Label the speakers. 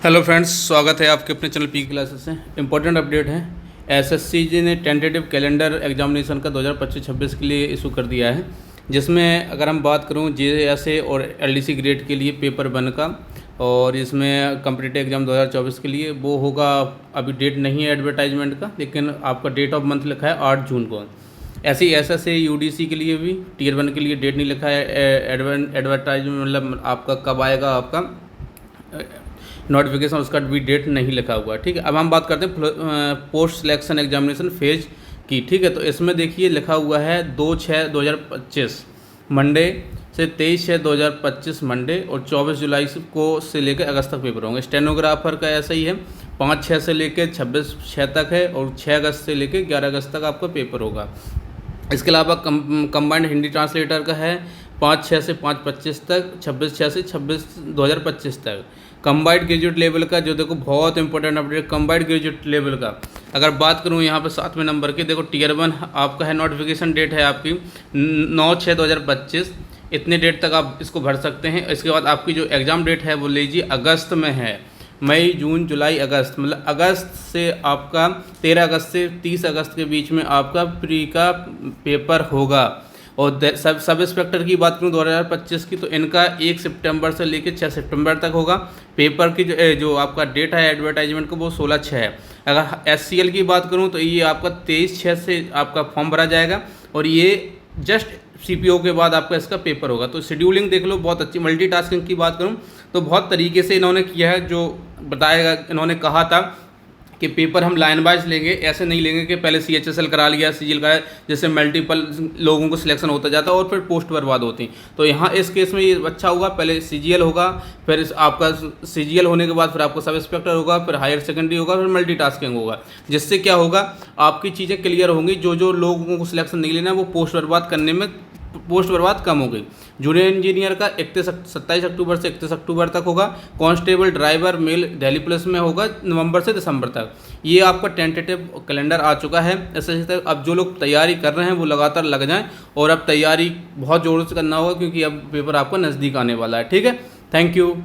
Speaker 1: Hello friends, स्वागत है आपके अपने चैनल पी क्लासेस से। इम्पोर्टेंट अपडेट है। एसएससी जी ने टेंटेटिव कैलेंडर एग्जामिनेशन का 2025-26 के लिए इशू कर दिया है, जिसमें अगर हम बात करूं जेएसए और एलडीसी ग्रेड के लिए पेपर 1 का, और इसमें कॉम्पिटिटिव एग्ज़ाम 2024 के लिए वो होगा। अभी डेट नहीं है एडवर्टाइजमेंट का, लेकिन आपका डेट ऑफ मंथ लिखा है 8 जून को। ऐसे ही एसएससी यूडीसी के लिए भी टियर 1 के लिए डेट नहीं लिखा है एडवर्टाइजमेंट, मतलब आपका कब आएगा आपका नोटिफिकेशन, उसका भी डेट नहीं लिखा हुआ है। ठीक है, अब हम बात करते हैं पोस्ट सिलेक्शन एग्जामिनेशन फेज की। ठीक है, तो इसमें देखिए लिखा हुआ है 2/6/2025 मंडे से 23/6/2025 मंडे, और 24 जुलाई को से लेकर अगस्त तक पेपर होंगे। स्टेनोग्राफर का ऐसा ही है, 5/6 से लेकर 26/6 तक है, और 6 अगस्त से लेकर 11 अगस्त तक आपका पेपर होगा। इसके अलावा कंबाइंड हिंदी ट्रांसलेटर का है 5/6 से 5/25 तक, 26/6 से 26/2025 तक। कंबाइंड ग्रेजुएट लेवल का, जो देखो बहुत important update, combined graduate level का अगर बात करूँ यहाँ पे 7वें नंबर के, देखो टियर 1 आपका है, नोटिफिकेशन डेट है आपकी 9/6/2025, इतने डेट तक आप इसको भर सकते हैं। इसके बाद आपकी जो एग्ज़ाम डेट है वो लीजिए अगस्त में है, मई जून जुलाई अगस्त, मतलब अगस्त से आपका 13 अगस्त से 30 अगस्त के बीच में आपका प्री का पेपर होगा। और सब इंस्पेक्टर की बात करूँ 2025 की, तो इनका 1 सितंबर से लेकर 6 सितंबर तक होगा। पेपर की जो आपका डेट है एडवर्टाइजमेंट का वो 16/6 है। अगर एससीएल की बात करूँ तो ये आपका 23/6 से आपका फॉर्म भरा जाएगा, और ये जस्ट सीपीओ के बाद आपका इसका पेपर होगा। तो शेड्यूलिंग देख लो बहुत अच्छी। मल्टीटास्किंग की बात करूँ तो बहुत तरीके से इन्होंने किया है, जो बताएगा इन्होंने कहा था कि पेपर हम लाइन वाइज लेंगे, ऐसे नहीं लेंगे कि पहले सीएचएसएल करा लिया, सीजीएल करा, जैसे मल्टीपल लोगों को सिलेक्शन होता जाता और फिर पोस्ट बर्बाद होती। तो यहाँ इस केस में ये अच्छा होगा, पहले सीजीएल होगा, फिर आपका सीजीएल होने के बाद फिर आपको सब इंस्पेक्टर होगा, फिर हायर सेकेंडरी होगा, फिर मल्टीटास्किंग होगा। जिससे क्या होगा, आपकी चीज़ें क्लियर होंगी। जो लोगों को सिलेक्शन नहीं लेना है वो पोस्ट बर्बाद कम हो गई। जूनियर इंजीनियर का 27 अक्टूबर से 31 अक्टूबर तक होगा। Constable driver male Delhi police में होगा नवंबर से दिसंबर तक। ये आपका टेंटेटिव कैलेंडर आ चुका है ऐसे तक। अब जो लोग तैयारी कर रहे हैं वो लगातार लग जाएं, और अब तैयारी बहुत ज़ोर से करना होगा, क्योंकि अब पेपर आपका नज़दीक आने वाला है। ठीक है, थैंक यू।